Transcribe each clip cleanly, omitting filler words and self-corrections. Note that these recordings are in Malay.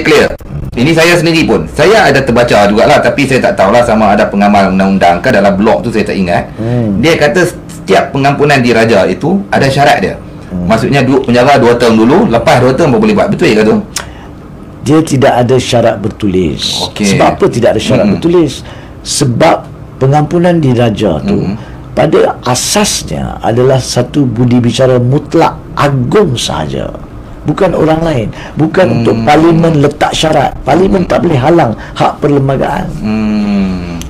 clear. Ini saya sendiri pun, saya ada terbaca jugalah, tapi saya tak tahulah sama ada pengamal undang-undang ke dalam blog tu, saya tak ingat. Dia kata setiap pengampunan diraja itu ada syarat dia. Maksudnya duduk penjara 2 tahun dulu, lepas 2 tahun baru boleh buat. Betul ke tu? Dia tidak ada syarat bertulis. Sebab apa tidak ada syarat bertulis? Sebab pengampunan diraja tu pada asasnya adalah satu budi bicara mutlak agung sahaja, bukan orang lain, bukan untuk parlimen letak syarat. Parlimen tak boleh halang hak perlembagaan.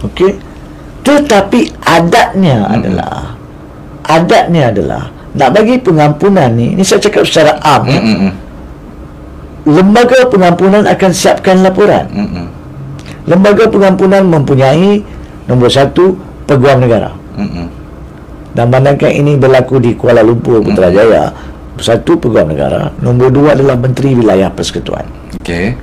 Okey, tetapi adatnya adalah nak bagi pengampunan ni saya cakap secara am, lembaga pengampunan akan siapkan laporan. Lembaga pengampunan mempunyai nombor 1 Peguam Negara. Dan mandangkan ini berlaku di Kuala Lumpur, Putrajaya, 1 Peguam Negara, nombor 2 adalah Menteri Wilayah Persekutuan. Okey.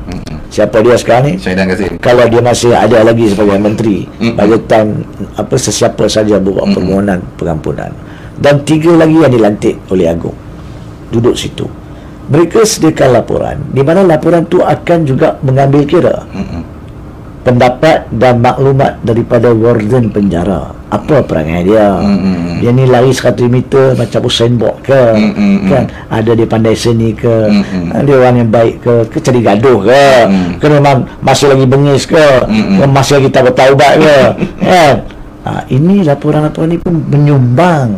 Siapa dia sekarang ni? Syahidan Kasim. Kalau dia masih ada lagi sebagai menteri, pada time sesiapa saja buat permohonan pengampunan. Dan 3 lagi yang dilantik oleh Agong duduk situ. Mereka sediakan laporan, di mana laporan tu akan juga mengambil kira pendapat dan maklumat daripada warden penjara. Apa perangai dia? Dia ni lari 100 meter macam Usain Bolt ke? Kan? Ada dia pandai seni ke? Dia orang yang baik ke cari gaduh ke? Ke memang masih lagi bengis ke? Masih lagi tak bertaubat ke? Kan? Ini laporan-laporan ni pun menyumbang.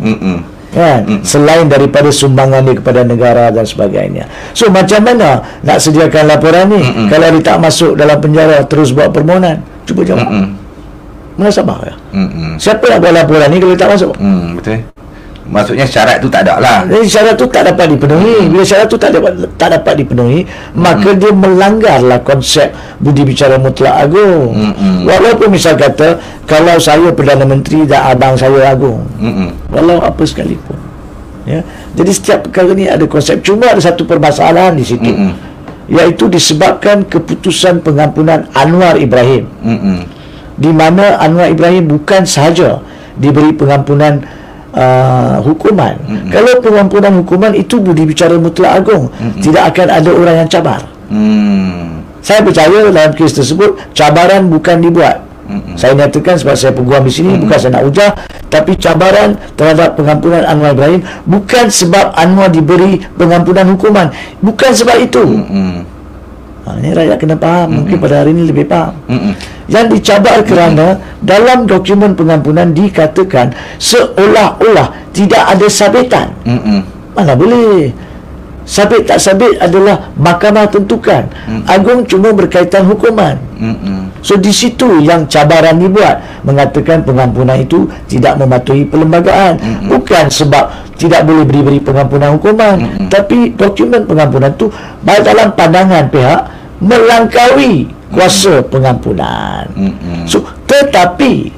Kan? Selain daripada sumbangan dia kepada negara dan sebagainya. So macam mana nak sediakan laporan ni kalau dia tak masuk dalam penjara terus buat permohonan? Cuba jawab. Mana sabar ya? Siapa nak buat laporan ni kalau dia tak masuk? Betul. Maksudnya syarat tu tak ada lah. Jadi syarat tu tak dapat dipenuhi. Bila syarat tu tak dapat dipenuhi, maka dia melanggarlah konsep budi bicara mutlak agung. Walaupun misal kata kalau saya Perdana Menteri dan abang saya Agong, walau apa sekalipun, ya. Jadi setiap perkara ni ada konsep. Cuma ada satu permasalahan di situ, iaitu disebabkan keputusan pengampunan Anwar Ibrahim, di mana Anwar Ibrahim bukan sahaja diberi pengampunan hukuman. Kalau pengampunan hukuman itu budi bicara mutlak agung, tidak akan ada orang yang cabar. Saya percaya dalam kes tersebut cabaran bukan dibuat. Saya nyatakan sebab saya peguam di sini, bukan saya nak hujah, tapi cabaran terhadap pengampunan Anwar Ibrahim bukan sebab Anwar diberi pengampunan hukuman, bukan sebab itu. Ini rakyat kena faham. Mungkin pada hari ini lebih faham. Yang dicabar kerana dalam dokumen pengampunan dikatakan seolah-olah tidak ada sabitan. Mana boleh. Sabit tak sabit adalah mahkamah tentukan. Agong cuma berkaitan hukuman. So di situ yang cabaran dibuat, mengatakan pengampunan itu tidak mematuhi perlembagaan. Bukan sebab tidak boleh beri pengampunan hukuman, tapi dokumen pengampunan itu dalam pandangan pihak melangkaui kuasa pengampunan. So tetapi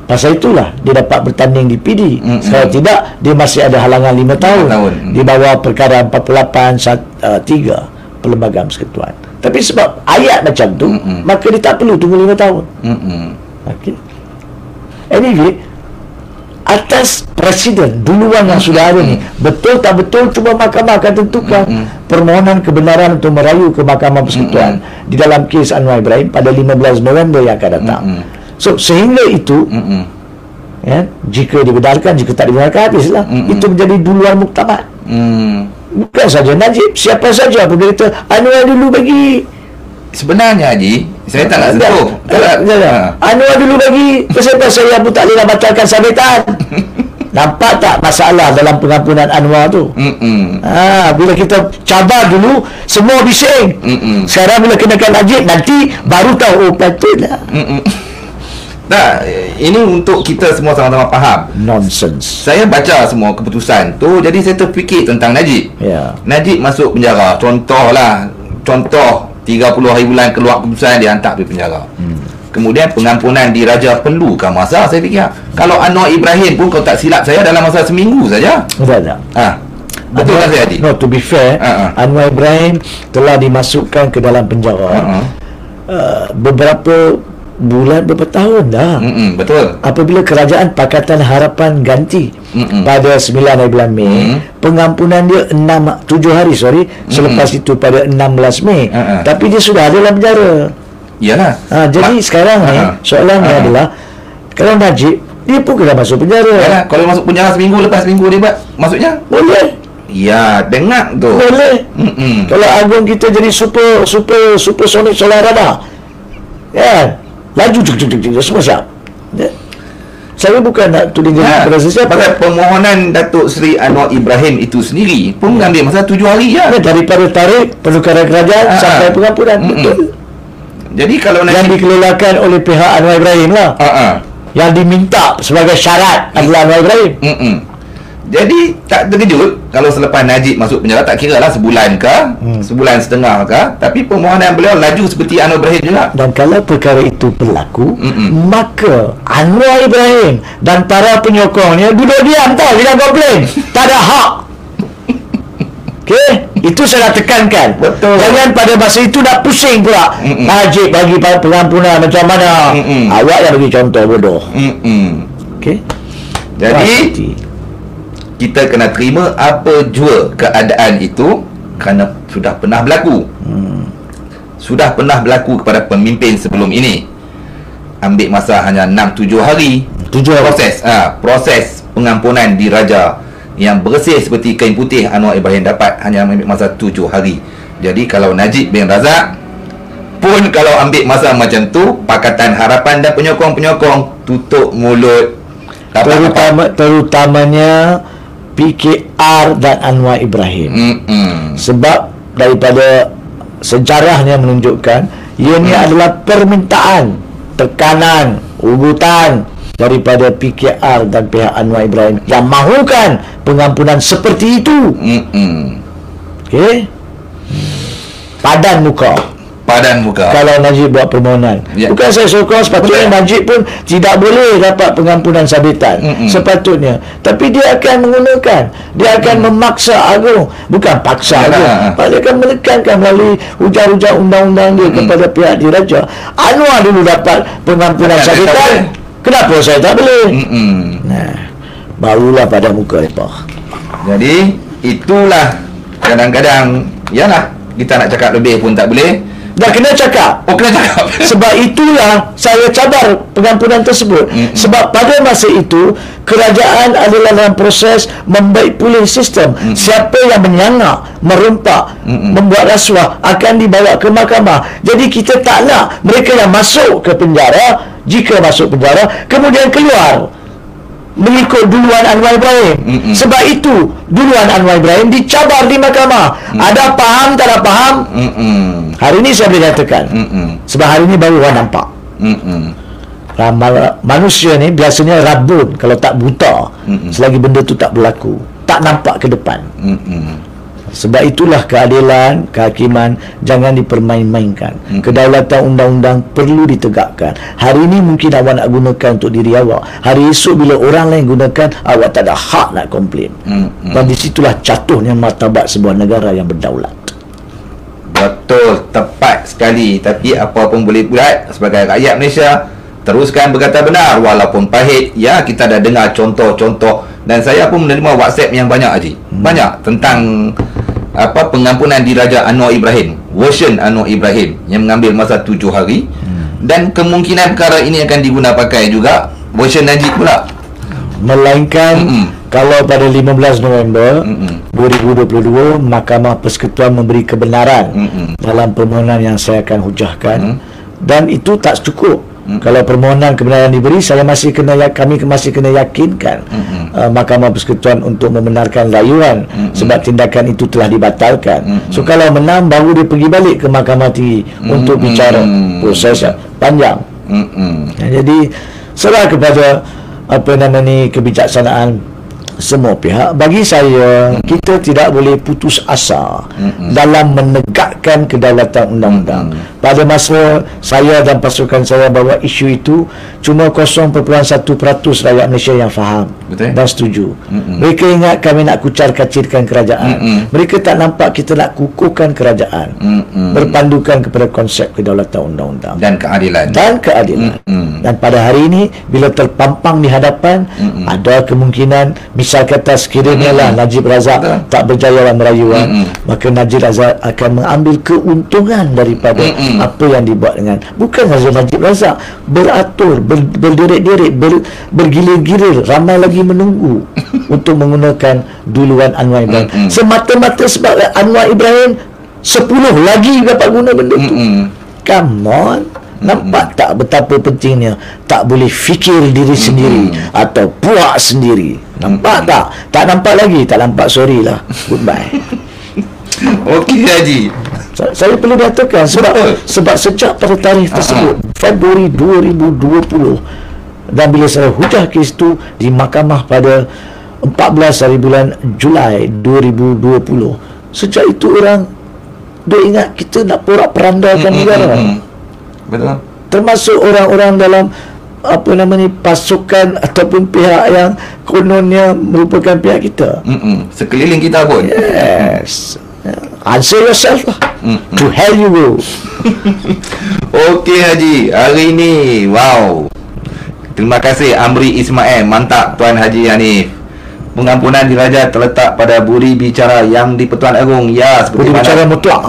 pasal itulah dia dapat bertanding di PD. Kalau tidak, dia masih ada halangan 5 tahun di bawah perkara 48(1)(3) Perlembagaan Persekutuan. Tapi sebab ayat macam tu, maka dia tak perlu tunggu 5 tahun. Okay. Anyway, atas presiden duluan yang sudah ada ni, betul tak betul, cuma mahkamah akan tentukan. Permohonan kebenaran untuk merayu ke Mahkamah Persekutuan di dalam kes Anwar Ibrahim pada 15 November yang akan datang. So sehingga itu, ya, jika dibenarkan, jika tak dibenarkan, habislah. Itu menjadi duluan muktamad. Bukan saja Najib, siapa saja pun dia kata Anwar dulu bagi. Sebenarnya Haji, saya tak nak sentuh. Anwar dulu bagi. Sebab saya pun tak boleh batalkan sabitan. Nampak tak masalah dalam pengampunan Anwar tu? Bila kita cabar dulu, semua bising. Sekarang bila kenakan Najib, nanti baru tahu, oh patutlah. Nah, ini untuk kita semua sama-sama faham. Nonsense. Saya baca semua keputusan tu, jadi saya terfikir tentang Najib. Najib masuk penjara, contoh 30 hari bulan keluar keputusan, dia hantar pergi penjara. Kemudian pengampunan diraja perlukan masa, saya fikir. Kalau Anwar Ibrahim pun, kalau tak silap saya, dalam masa seminggu saja. Tak. Betul kan saya, Haji? No, to be fair, Anwar Ibrahim telah dimasukkan ke dalam penjara beberapa bulan beberapa tahun dah. Betul. Apabila Kerajaan Pakatan Harapan ganti pada 9 hari bulan Mei, pengampunan dia 7 hari selepas itu pada 16 Mei. Tapi dia sudah ada dalam penjara. Iyalah. Jadi sekarang ni soalannya adalah, kalau Najib, dia pun kena masuk penjara. Yalah, kalau masuk penjara seminggu lepas seminggu dia maksudnya boleh. Ya, dengar tu. Boleh. Kalau Agong kita jadi supersonik solar radar, ya, laju semua siap. Saya bukan nak tuding kepada sesiapa. Pasal permohonan Datuk Seri Anwar Ibrahim itu sendiri pun mengambil masa 7 hari ya. Daripada tarikh penukaran kerajaan sampai pengampunan. Betul. Jadi kalau yang dikelolakan oleh pihak Anwar Ibrahim lah. Yang diminta sebagai syarat adalah Anwar Ibrahim. Jadi tak terkejut kalau selepas Najib masuk penjara, tak kira lah sebulan ke, sebulan setengah ke, tapi permohonan beliau laju seperti Anwar Ibrahim juga. Dan kalau perkara itu berlaku, maka Anwar Ibrahim dan para penyokongnya duduk diam tau, tidak komplain. Tak ada hak. Okey, itu saya nak tekankan. Betul. Jangan pada masa itu nak pusing pula. Najib bagi pengampunan macam mana? Awak yang bagi contoh bodoh. Okey. Jadi kita kena terima apa jua keadaan itu kerana sudah pernah berlaku. Sudah pernah berlaku kepada pemimpin sebelum ini. Ambil masa hanya 6-7 hari. Proses pengampunan diraja yang bersih seperti kain putih Anwar Ibrahim dapat hanya ambil masa 7 hari. Jadi kalau Najib bin Razak pun kalau ambil masa macam tu, Pakatan Harapan dan penyokong-penyokong tutup mulut. Terutamanya PKR dan Anwar Ibrahim. Sebab daripada sejarahnya menunjukkan ianya adalah permintaan, tekanan, ugutan daripada PKR dan pihak Anwar Ibrahim yang mahukan pengampunan seperti itu. Okey. Padan muka kalau Najib buat permohonan. Bukan saya sokong, sepatutnya Najib pun tidak boleh dapat pengampunan sabitan. Sepatutnya. Tapi dia akan menggunakan, dia akan memaksa Agong. Bukan paksa Agong, dia akan menekankan melalui hujah-hujah undang-undang dia kepada pihak diraja. Anwar dulu dapat pengampunan sabitan, kenapa saya tak boleh? Nah, barulah pada muka mereka. Jadi itulah kadang-kadang, yalah, kita nak cakap lebih pun tak boleh. Dah kena cakap. Kena cakap. Sebab itulah saya cabar pengampunan tersebut. Sebab pada masa itu kerajaan adalah dalam proses membaik pulih sistem. Siapa yang menyangak, merompak, membuat rasuah akan dibawa ke mahkamah. Jadi kita tak nak mereka yang masuk ke penjara, jika masuk penjara kemudian keluar mengikut duluan Anwar Ibrahim. Sebab itu duluan Anwar Ibrahim dicabar di mahkamah. Ada faham, tak ada faham. Hari ini saya boleh katakan, sebab hari ini baru orang nampak. Manusia ni biasanya rabun kalau tak buta, selagi benda tu tak berlaku, tak nampak ke depan. Sebab itulah keadilan, kehakiman jangan dipermain-mainkan. Kedaulatan undang-undang perlu ditegakkan. Hari ini mungkin awak nak gunakan untuk diri awak, hari esok bila orang lain gunakan, awak tak ada hak nak komplain. Dan disitulah jatuhnya martabat sebuah negara yang berdaulat. Betul, tepat sekali. Tapi apa pun boleh buat, sebagai rakyat Malaysia, teruskan berkata benar walaupun pahit. Ya, kita dah dengar contoh-contoh, dan saya pun menerima WhatsApp yang banyak, Haji. Banyak tentang pengampunan diraja Anwar Ibrahim, version Anwar Ibrahim yang mengambil masa 7 hari. Dan kemungkinan perkara ini akan diguna pakai juga version Najib pula. Melainkan kalau pada 15 November 2022 Mahkamah Persekutuan memberi kebenaran dalam permohonan yang saya akan hujahkan, dan itu tak cukup. Kalau permohonan kebenaran diberi, kami masih kena yakinkan Mahkamah Persekutuan untuk membenarkan rayuan, sebab tindakan itu telah dibatalkan. So kalau menang, baru dia pergi balik ke Mahkamah Tinggi untuk bicara. Proses panjang. Jadi serah kepada kebijaksanaan semua pihak. Bagi saya, kita tidak boleh putus asa dalam menegakkan kedaulatan undang-undang. Pada masa saya dan pasukan saya bawa isu itu, cuma 0.1% rakyat Malaysia yang faham. Betul? Dan setuju. Mereka ingat kami nak kucar-kacirkan kerajaan. Mereka tak nampak kita nak kukuhkan kerajaan, berpandukan kepada konsep kedaulatan undang-undang dan keadilan. Dan pada hari ini, bila terpampang di hadapan, ada kemungkinan, misal kata sekiranya lah Najib Razak tak berjaya dalam rayuan, maka Najib Razak akan mengambil keuntungan daripada apa yang dibuat dengan, bukan saja Najib Razak, beratur, berderet-deret, bergilir-gilir, ramai lagi menunggu untuk menggunakan duluan Anwar Ibrahim. Semata-mata sebab Anwar Ibrahim 10 lagi dapat guna benda tu. Come on. Nampak tak betapa pentingnya tak boleh fikir diri sendiri atau puak sendiri? Nampak tak? Tak nampak lagi? Tak nampak, sorry lah. Goodbye. Okey Haji. Saya perlu katakan sebab sejak pada tarikh tersebut, Februari 2020, dan bila saya hujah kes itu di mahkamah pada 14 hari bulan Julai 2020, sejak itu orang dia ingat kita nak porak-perandakan negara. Betul. Termasuk orang-orang dalam pasukan ataupun pihak yang kononnya merupakan pihak kita. Sekeliling kita pun. Yes. Answer yourself lah. To hell you go. Okey Haji, hari ni wow. Terima kasih Amri Ismail. Mantap Tuan Haji Hanif. Pengampunan diraja terletak pada budi bicara yang di-Pertuan Agong. Ya, seperti budi bicara mutlak.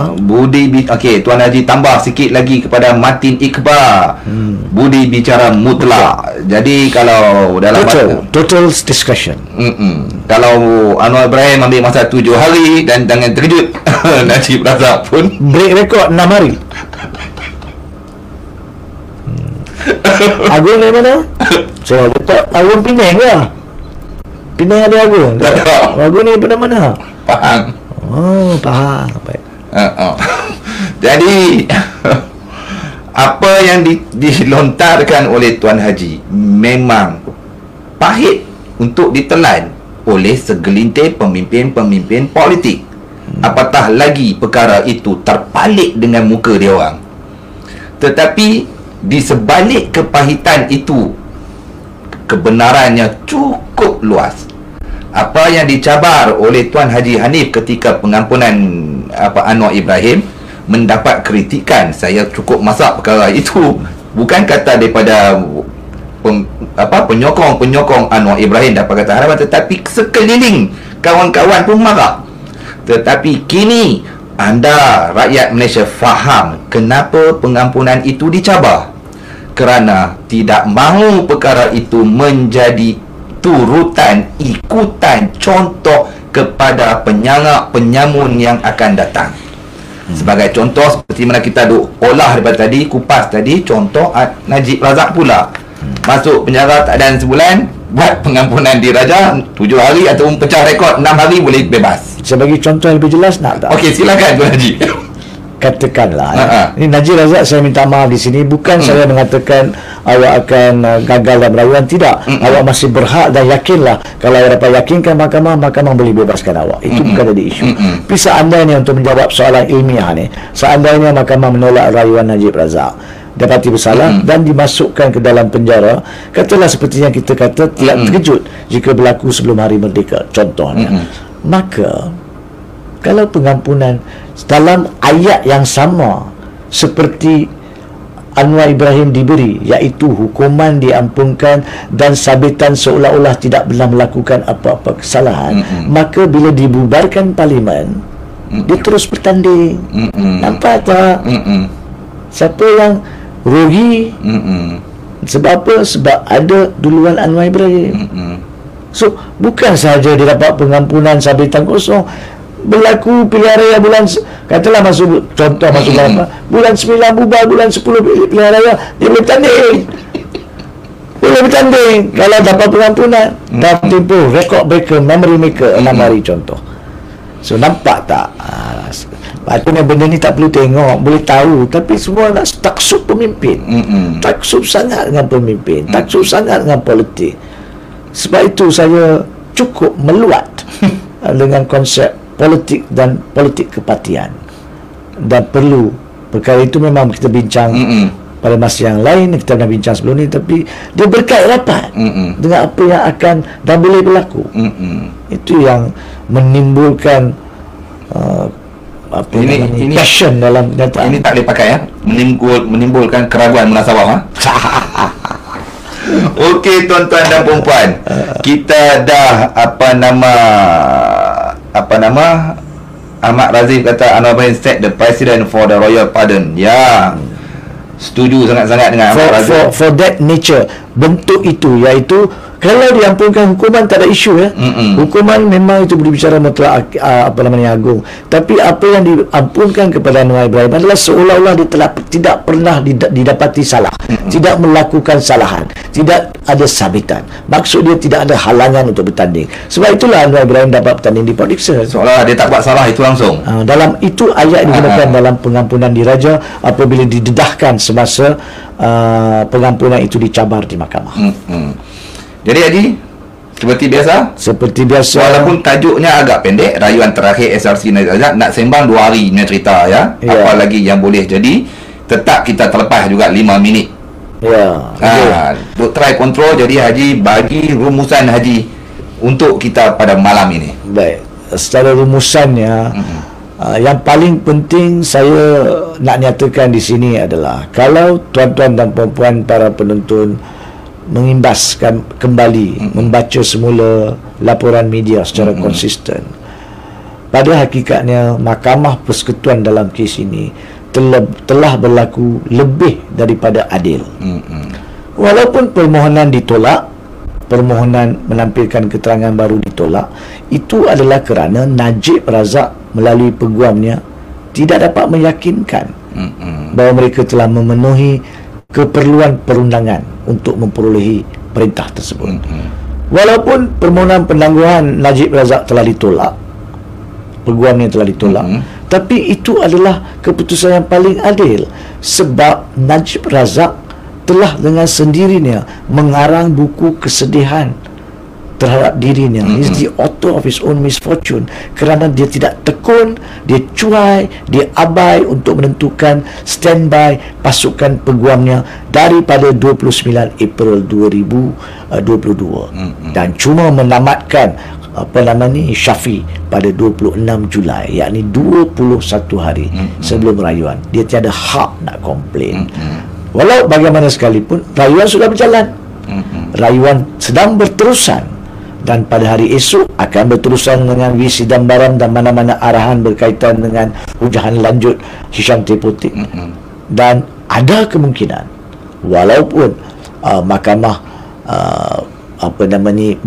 Okey, Tuan Haji tambah sikit lagi kepada Matin Iqbal. Budi bicara mutlak. Jadi kalau dalam total discretion. Kalau Anwar Ibrahim ambil masa 7 hari dan jangan terkejut Najib Razak pun break rekod 6 hari. Agung dari mana? Saya letak Agung Penang lah. Penang ada Agung. Agung ni pada mana? Faham. Oh, faham. Baik. Jadi apa yang dilontarkan oleh Tuan Haji memang pahit untuk ditelan oleh segelintir pemimpin-pemimpin politik. Apatah lagi perkara itu terpalit dengan muka dia orang. Tetapi di sebalik kepahitan itu, kebenarannya cukup luas. Apa yang dicabar oleh Tuan Haji Hanif ketika pengampunan Anwar Ibrahim mendapat kritikan. Saya cukup masak perkara itu. Bukan kata daripada penyokong Anwar Ibrahim dapat kata harapan, tetapi sekeliling kawan-kawan pun marah. Tetapi kini anda rakyat Malaysia faham kenapa pengampunan itu dicabar. Kerana tidak mahu perkara itu menjadi turutan, ikutan, contoh kepada penyangak penyamun yang akan datang. Sebagai contoh, seperti mana kita duk olah daripada tadi, kupas tadi, contoh Najib Razak pula masuk penjara tak ada sebulan, buat pengampunan diraja 7 hari ataupun pecah rekod 6 hari boleh bebas. Saya bagi contoh yang lebih jelas, nak tak? Okey, silakan Tuan Haji. Katakanlah ini Najib Razak, saya minta maaf di sini, bukan saya mengatakan awak akan gagal dalam rayuan, tidak. Awak masih berhak dan yakinlah, kalau awak dapat yakinkan mahkamah boleh bebaskan awak. Itu bukan jadi isu. Tapi seandainya, untuk menjawab soalan ilmiah ni, seandainya mahkamah menolak rayuan Najib Razak, dapati bersalah dan dimasukkan ke dalam penjara, katalah seperti yang kita kata, tidak terkejut jika berlaku sebelum hari merdeka contohnya, maka kalau pengampunan dalam ayat yang sama seperti Anwar Ibrahim diberi, iaitu hukuman diampunkan dan sabitan seolah-olah tidak pernah melakukan apa-apa kesalahan, maka bila dibubarkan parlimen, dia terus bertanding. Nampak tak? Siapa yang rugi? Sebab apa? Sebab ada duluan Anwar Ibrahim. So, bukan sahaja dia dapat pengampunan sabitan kosong, berlaku pilihan raya bulan, katalah masuk berapa, bulan 9 bubar, bulan 10 pilihan raya, dia boleh bertanding kalau dapat pengampunan dalam tempoh rekod breaker, memory maker 6 hari contoh. So, nampak tak? Patutnya benda ni tak perlu tengok, boleh tahu, tapi semua nak taksub pemimpin, taksub sangat dengan pemimpin, taksub sangat dengan politik. Sebab itu saya cukup meluat dengan konsep politik dan politik kepatian, dan perlu perkara itu memang kita bincang pada masa yang lain, kita pernah bincang sebelum ni, tapi dia berkait rapat dengan apa yang akan dan boleh berlaku. Itu yang menimbulkan passion dalam kenyataan. Ini tak boleh pakai ya, menimbulkan keraguan munasabah. Okey tuan-tuan dan puan-puan, kita dah Ahmad Razif kata Anwar Ibrahim set the precedent for the royal pardon. Ya, setuju sangat-sangat dengan Ahmad Razif. For that nature, bentuk itu, iaitu kalau diampunkan hukuman tak ada isu ya. Hukuman memang itu berbicara mutlak agung. Tapi apa yang diampunkan kepada Anwar Ibrahim adalah seolah-olah dia telah tidak pernah didapati salah, tidak melakukan kesalahan, tidak ada sabitan. Maksud dia tidak ada halangan untuk bertanding. Sebab itulah Anwar Ibrahim dapat bertanding di Port-Dickson. Seolah dia tak buat salah itu langsung. Dalam itu ayat digunakan dalam pengampunan diraja apabila didedahkan semasa pengampunan itu dicabar di mahkamah. Jadi Haji, seperti biasa, walaupun tajuknya agak pendek, rayuan terakhir SRC Najib Razak, nak sembang 2 hari punya cerita ya. Apa lagi yang boleh jadi, tetap kita terlepas juga 5 minit. Try control. Jadi Haji bagi rumusan Haji untuk kita pada malam ini. Baik, secara rumusannya, yang paling penting saya nak nyatakan di sini adalah kalau tuan-tuan dan puan-puan para penonton mengimbaskan kembali, membaca semula laporan media secara konsisten, pada hakikatnya Mahkamah Persekutuan dalam kes ini telah berlaku lebih daripada adil. Walaupun permohonan ditolak, permohonan menampilkan keterangan baru ditolak, itu adalah kerana Najib Razak melalui peguamnya tidak dapat meyakinkan bahawa mereka telah memenuhi keperluan perundangan untuk memperolehi perintah tersebut. Walaupun permohonan penangguhan Najib Razak telah ditolak, peguamnya telah ditolak, tapi itu adalah keputusan yang paling adil, sebab Najib Razak telah dengan sendirinya mengarang buku kesedihan terhadap dirinya. He's the author of his own misfortune, kerana dia tidak tekun, dia cuai, dia abai untuk menentukan standby pasukan peguamnya daripada 29 April 2022 dan cuma menamatkan Syafi pada 26 Julai, yakni 21 hari sebelum rayuan. Dia tiada hak nak komplain. Walau bagaimana sekalipun, rayuan sudah berjalan, rayuan sedang berterusan, dan pada hari esok akan berterusan dengan sidang baram dan mana-mana arahan berkaitan dengan hujahan lanjut Hisham Tepotik. Dan ada kemungkinan walaupun mahkamah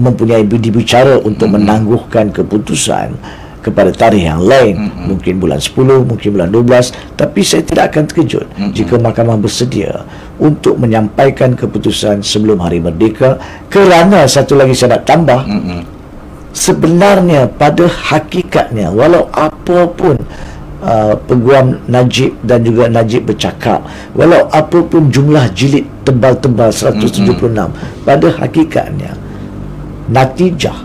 mempunyai budi bicara untuk menangguhkan keputusan kepada tarikh yang lain, mungkin bulan 10, mungkin bulan 12, tapi saya tidak akan terkejut jika mahkamah bersedia untuk menyampaikan keputusan sebelum Hari Merdeka. Kerana satu lagi saya nak tambah, sebenarnya pada hakikatnya walau apapun peguam Najib dan juga Najib bercakap, walau apapun jumlah jilid tebal-tebal 176, pada hakikatnya natijah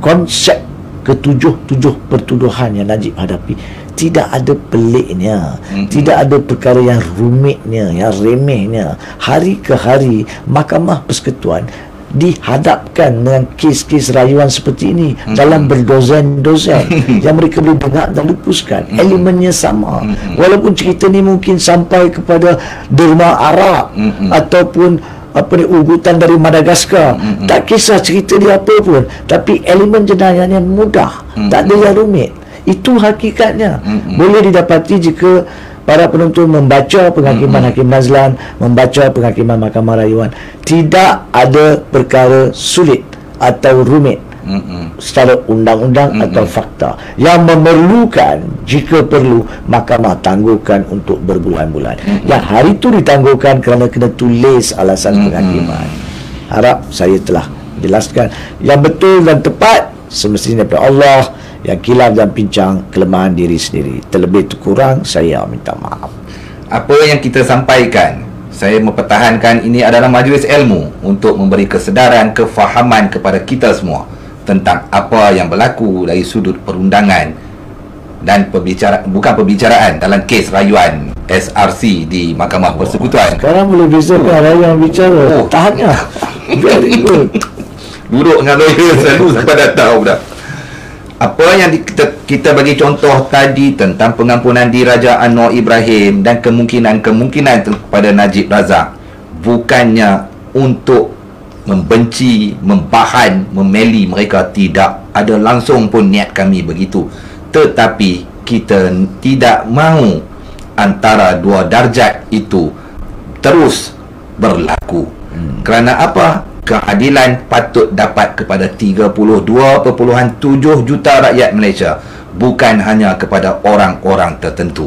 konsep ketujuh pertuduhan yang Najib hadapi tidak ada peliknya, tidak ada perkara yang rumitnya, yang remehnya. Hari ke hari Mahkamah Persekutuan dihadapkan dengan kes-kes rayuan seperti ini dalam berdozen-dozen yang mereka boleh dengar dan lupuskan. Elemennya sama, walaupun cerita ni mungkin sampai kepada derma Arab ataupun ugutan dari Madagaskar, tak kisah cerita dia apa pun, tapi elemen jenayahnya mudah, tak ada yang rumit. Itu hakikatnya. Boleh didapati jika para penonton membaca penghakiman Hakim Nazlan, membaca penghakiman Mahkamah Rayuan. Tidak ada perkara sulit atau rumit secara undang-undang atau fakta yang memerlukan, jika perlu, mahkamah tangguhkan untuk berbulan-bulan. Yang hari itu ditangguhkan kerana kena tulis alasan penghakiman. Harap saya telah jelaskan. Yang betul dan tepat semestinya daripada Allah, yang kilaf dan pincang kelemahan diri sendiri. Terlebih kurang saya minta maaf. Apa yang kita sampaikan saya mempertahankan ini adalah majlis ilmu untuk memberi kesedaran, kefahaman kepada kita semua tentang apa yang berlaku dari sudut perundangan dan bukan perbicaraan dalam kes rayuan SRC di Mahkamah Persekutuan. Sekarang boleh bezakan rayuan bicara. Tahannya. Very good. Duduk dengan lawyer selalu sampai dah tahu dah. Apa yang kita bagi contoh tadi tentang pengampunan diraja Anwar Ibrahim dan kemungkinan kepada Najib Razak bukannya untuk membenci, membahan, memeli mereka. Tidak ada langsung pun niat kami begitu. Tetapi kita tidak mahu antara dua darjat itu terus berlaku. Kerana apa? Keadilan patut dapat kepada 32.7 juta rakyat Malaysia, bukan hanya kepada orang-orang tertentu.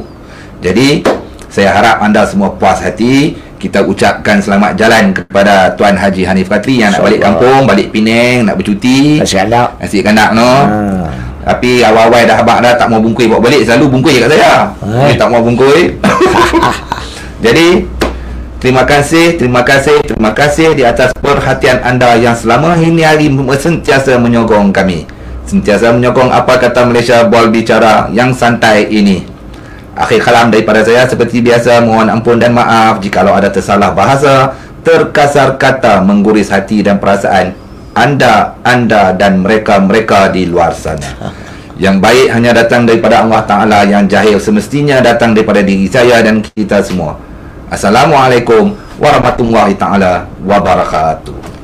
Jadi saya harap anda semua puas hati. Kita ucapkan selamat jalan kepada Tuan Haji Hanif Katri yang nak balik kampung, balik Penang, nak bercuti. Nasi kanak no. Tapi awal-awal dah habaq dah tak mau bungkui bawa balik, selalu bungkui kat saya. Dia tak mau bungkui. Jadi terima kasih di atas perhatian anda yang selama ini hari sentiasa menyokong kami. Sentiasa menyokong apa kata Malaysia Bol Bicara yang santai ini. Akhir kalam daripada saya seperti biasa, mohon ampun dan maaf jikalau ada tersalah bahasa, terkasar kata, mengguris hati dan perasaan anda dan mereka di luar sana. Yang baik hanya datang daripada Allah Ta'ala, yang jahil semestinya datang daripada diri saya dan kita semua. Assalamualaikum warahmatullahi taala wabarakatuh.